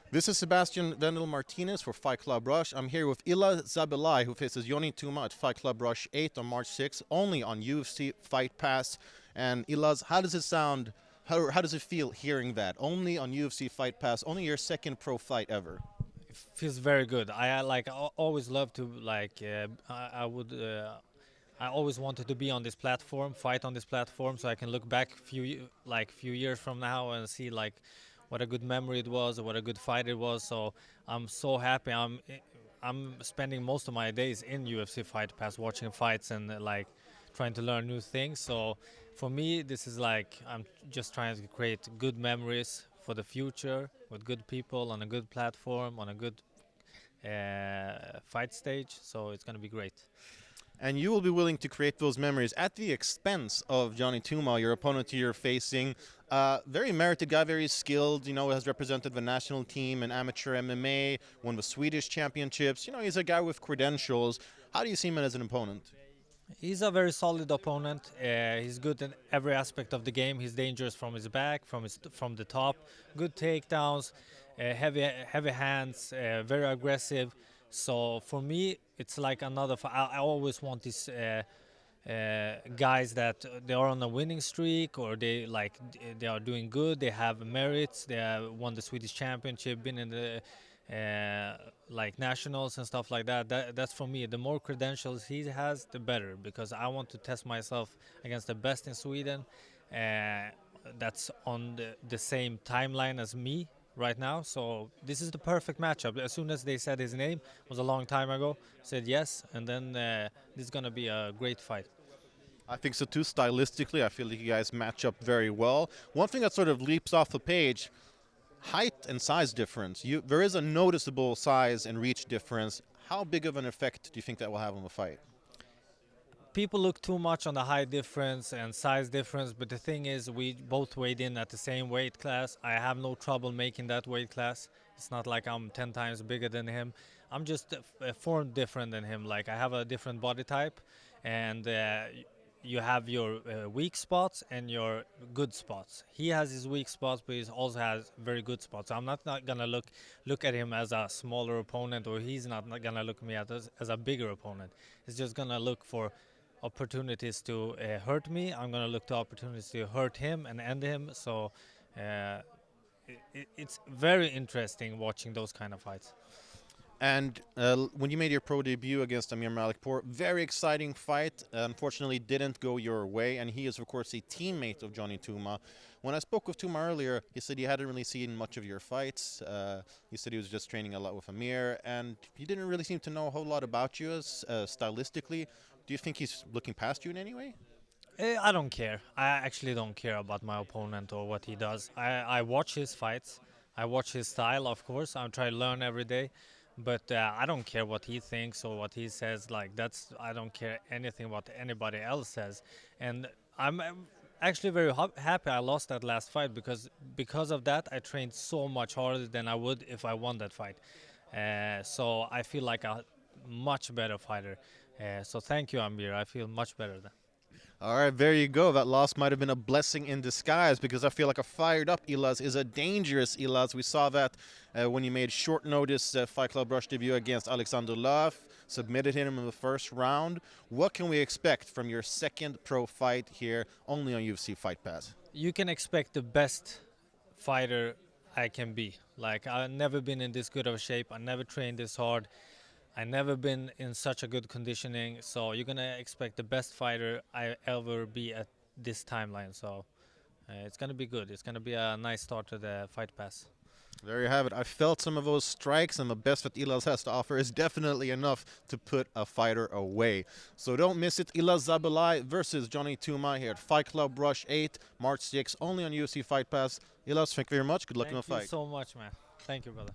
This is Sebastian Vendel Martinez for Fight Club Rush. I'm here with Ilaz Zabelaj, who faces Jonny Touma at Fight Club Rush 8 on March 6th, only on UFC Fight Pass. And Ilaz, how does it sound? How does it feel hearing that? Only on UFC Fight Pass, only your second pro fight ever. It feels very good. Always love to I always wanted to be on this platform, fight on this platform, so I can look back few years from now and see like what a good memory it was, or what a good fight it was. So I'm so happy. I'm spending most of my days in UFC Fight Pass, watching fights and trying to learn new things. So for me, this is like I'm just trying to create good memories for the future with good people on a good platform on a good fight stage. So it's gonna be great. And you will be willing to create those memories at the expense of Jonny Touma, your opponent you're facing. Very merited guy, very skilled, has represented the national team in amateur MMA, won the Swedish championships. He's a guy with credentials. How do you see him as an opponent? He's a very solid opponent. He's good in every aspect of the game. He's dangerous from his back, from the top. Good takedowns, heavy hands, very aggressive. So for me, it's like another. I always want these guys that they are on a winning streak, or they are doing good. They have merits. They have won the Swedish championship, been in the nationals and stuff like that. That's for me. The more credentials he has, the better, because I want to test myself against the best in Sweden. That's on the same timeline as me right now. So this is the perfect matchup. As soon as they said his name, was a long time ago, said yes, and then this is gonna be a great fight. I think so too. Stylistically, I feel like you guys match up very well. One thing that sort of leaps off the page, height and size difference. There is a noticeable size and reach difference. How big of an effect do you think that will have on the fight? People look too much on the height difference and size difference, but the thing is, we both weighed in at the same weight class. I have no trouble making that weight class. It's not like I'm 10 times bigger than him. I'm just formed different than him. Like, I have a different body type, and you have your weak spots and your good spots. He has his weak spots, but he also has very good spots. I'm not gonna look at him as a smaller opponent, or he's not gonna look at me as a bigger opponent. He's just gonna look for opportunities to hurt me. I'm gonna look to opportunities to hurt him and end him. So it's very interesting watching those kind of fights. And when you made your pro debut against Amir Malikpour, very exciting fight. Unfortunately, didn't go your way, and he is, of course, a teammate of Jonny Touma. When I spoke with Touma earlier, he said he hadn't really seen much of your fights. He said he was just training a lot with Amir, and he didn't really seem to know a whole lot about you stylistically. Do you think he's looking past you in any way? I don't care. I actually don't care about my opponent or what he does. I watch his fights. I watch his style, of course. I try to learn every day. But I don't care what he thinks or what he says. I don't care anything what anybody else says. And I'm actually very happy I lost that last fight, because of that I trained so much harder than I would if I won that fight. So I feel like a much better fighter. So thank you, Amir. I feel much better then. All right, there you go. That loss might have been a blessing in disguise, because I feel like a fired-up Ilaz is a dangerous Ilaz. We saw that when you made short notice Fight Club Rush debut against Alexander Love, submitted him in the first round. What can we expect from your second pro fight here, only on UFC Fight Pass? You can expect the best fighter I can be. Like, I've never been in this good of a shape. I never trained this hard. I never been in such a good conditioning, so you're gonna expect the best fighter I ever be at this timeline. So it's gonna be good. It's gonna be a nice start to the Fight Pass. There you have it. I felt some of those strikes, and the best that Ilaz has to offer is definitely enough to put a fighter away. So don't miss it. Ilaz Zabelaj versus Jonny Touma here at Fight Club Rush 8, March 6th, only on UFC Fight Pass. Ilaz, thank you very much. Good luck in the fight. Thank you so much, man. Thank you, brother.